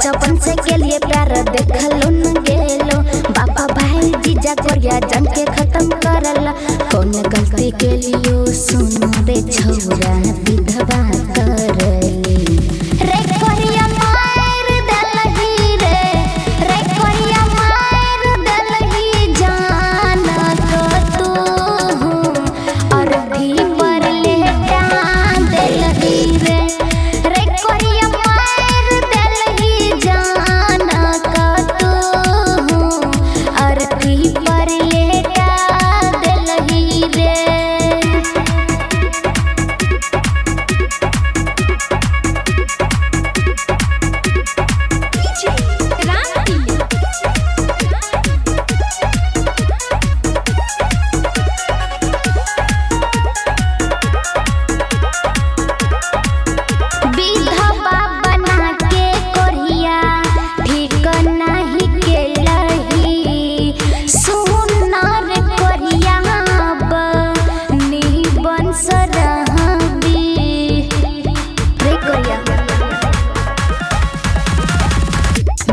बचपन से के लिए प्यार देखलो न गेलो बापा भाई जीजा कोरिया जन के खत्म करला कौन गलती के लियो सुनो रे छौरा विधवा करली रे कोरिया मार देलही रे कोरिया मार देलही जान को तू और भी पर ले डाल देलही रे कोरिया मार देलही जान को तू और भी पर ले डाल देलही रे।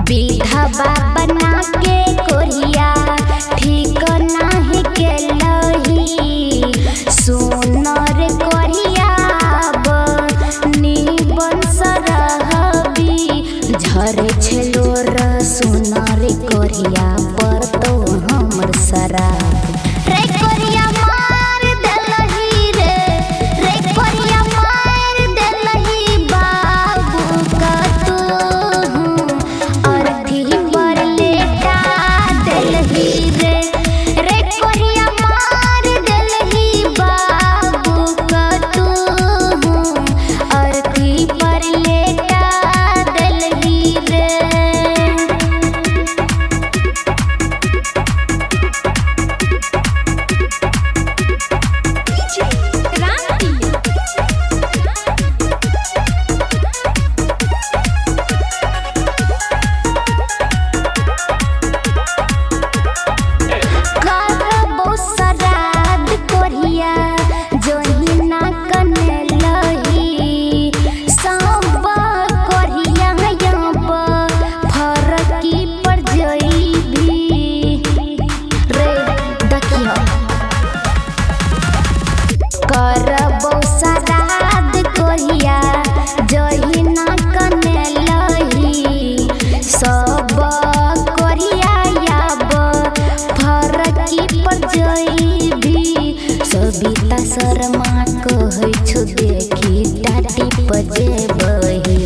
विधवा बना के कोरिया ठीक नाही के लही सुनर कोरिया निबन सरहबी झरे छलो र सुनर कोरिया पर तो हमर शराब रे कोरिया मार देलही रे कोरिया मार देलही बाबू का तू रे कोरिया मार देलही बाबू का तू अर्थी पर लेटा देलही रे। करबो सराद कोरिया जही ना कने लही सब कोरिया याब फरकी पर जईभी सबिता शर्मा कहै छु देखी टाटी पजेबही।